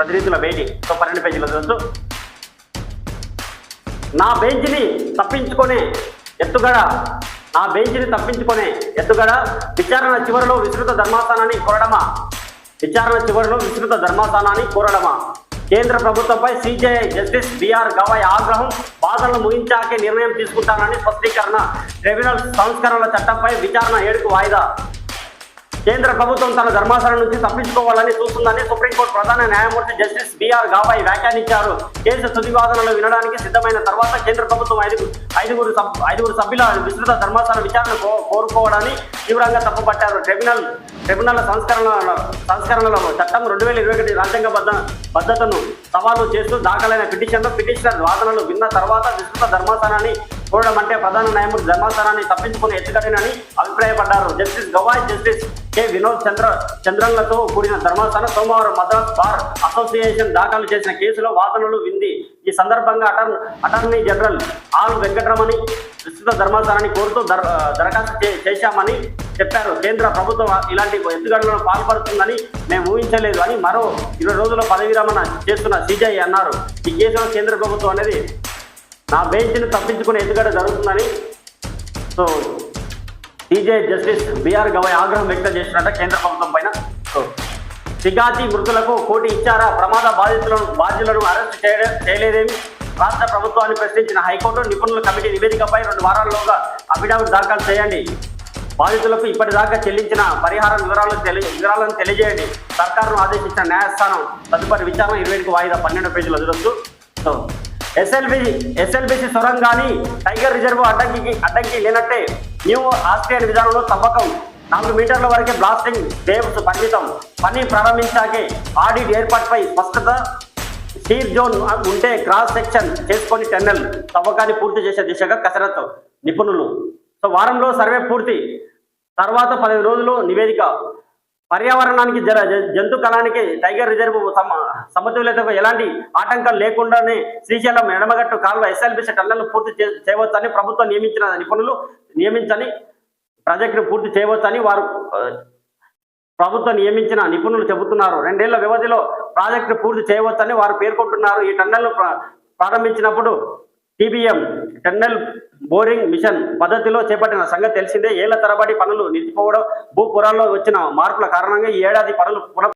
ప్రతినిధుల భేటీ. సో 12 పేజీల చూస్తూ నా బెంచ్ని తప్పించుకునే ఎత్తుగడ విచారణ చివరిలో విస్తృత ధర్మాసనాన్ని కోరడమా కేంద్ర ప్రభుత్వంపై సిజేఐ జస్టిస్ బిఆర్ గవాయ్ ఆగ్రహం. వాదనలు ముగించాకే నిర్ణయం తీసుకుంటానని స్పష్టీకరణ. ట్రిబ్యునల్ సంస్కరణల చట్టంపై విచారణ 7కు వాయిదా. కేంద్ర ప్రభుత్వం తన ధర్మాసనం నుంచి తప్పించుకోవాలని చూస్తుందని సుప్రీంకోర్టు ప్రధాన న్యాయమూర్తి జస్టిస్ బిఆర్ గవాయ్ వ్యాఖ్యానించారు. కేసు తుది వాదనలు వినడానికి సిద్ధమైన తర్వాత కేంద్ర ప్రభుత్వం ఐదుగురు సభ్యుల విస్తృత ధర్మాసన విచారణ కోరుకోవడాన్ని తీవ్రంగా తప్పుపట్టారు. ట్రిబ్యునల్ సంస్కరణల చట్టం 2021 రాజ్యాంగ భద్రతను సవాలు చేస్తూ దాఖలైన పిటిషనర్ వాదనలు విన్న తర్వాత విస్తృత ధర్మాసనాన్ని కోరడం అంటే ప్రధాన న్యాయమూర్తి ధర్మాసనాన్ని తప్పించుకుని ఎత్తుగడనని అభిప్రాయపడ్డారు. Justice Gavai justice K Vinod చంద్రన్లతో కూడిన ధర్మాసనం సోమవారం మద్రాస్ బార్ అసోసియేషన్ దాఖలు చేసిన కేసులో వాదనలు వింది. ఈ సందర్భంగా అటార్నీ జనరల్ ఆల్ వెంకటరమణి విస్తృత ధర్మాసనాన్ని కోరుతూ దరఖాస్తు చేశామని చెప్పారు. కేంద్ర ప్రభుత్వం ఇలాంటి ఎత్తుగడలను పాల్పడుతుందని మేము ఊహించలేదు అని మరో 20 రోజుల పదవీ విరమణ చేస్తున్న సిజేఐ అన్నారు. ఈ కేసులో కేంద్ర ప్రభుత్వం అనేది నా బెంచ్ను తప్పించుకునే ఎత్తుగడ జరుగుతుందని సో సిజేఐ జస్టిస్ బిఆర్ గవాయ్ ఆగ్రహం వ్యక్తం చేసినట్ట కేంద్ర ప్రభుత్వం పైన. సో సిగాచి మృతులకు కోటి ఇచ్చారా? ప్రమాద బాధ్యులను అరెస్ట్ చేయలేదేమి? రాష్ట్ర ప్రభుత్వాన్ని ప్రశ్నించిన హైకోర్టు నిపుణుల కమిటీ నివేదికపై 2 వారాల్లోగా అఫిడవిట్ దాఖలు చేయండి. బాధితులకు ఇప్పటిదాకా చెల్లించిన పరిహారం వివరాలను తెలియజేయండి. సర్కారును ఆదేశించిన న్యాయస్థానం తదుపరి విచారణ 20కి వాయిదా. 12 పేజీలు వదలొచ్చు. సో ఎస్ఎల్బిసి సొరంగాన్ని టైగర్ రిజర్వ్ అడ్డంకి లేనట్టే. న్యూ ఆస్ట్రేలియన్ విధానంలో తవ్వకం 4 మీటర్ల వరకే బ్లాస్టింగ్ వేవ్స్ పరిమితం. పని ప్రారంభించాకే ఆడిట్ ఏర్పాటుపై స్పష్టత. సీర్ జోన్ ఉంటే క్రాస్ సెక్షన్ చేసుకొని టన్నెల్ తవ్వకాన్ని పూర్తి చేసే దిశగా కసరత్తు నిపుణులు. సో వారంలో సర్వే పూర్తి తర్వాత 15 రోజులు నివేదిక. పర్యావరణానికి జంతు కళానికి టైగర్ రిజర్వ్ సమతుల్యతకు ఎలాంటి ఆటంకం లేకుండానే శ్రీశైలం ఎడమగట్టు కాల్వ ఎస్ఎల్బిసి టన్నెల్ పూర్తి చేయవచ్చని ప్రభుత్వం నియమించిన నిపుణులు ప్రాజెక్టును పూర్తి చేయవచ్చని ప్రభుత్వం నియమించిన నిపుణులు చెబుతున్నారు. 2 ఏళ్ల వ్యవధిలో ప్రాజెక్టు పూర్తి చేయవచ్చని వారు పేర్కొంటున్నారు. ఈ టన్నెల్ ప్రారంభించినప్పుడు టీబీఎం టన్నెల్ బోరింగ్ మిషన్ పద్ధతిలో చేపట్టిన సంగతి తెలిసిందే. ఏళ్ల తరబడి పనులు నిలిచిపోవడం, భూ పురాల్లో వచ్చిన మార్పుల కారణంగా ఈ ఏడాది పనులు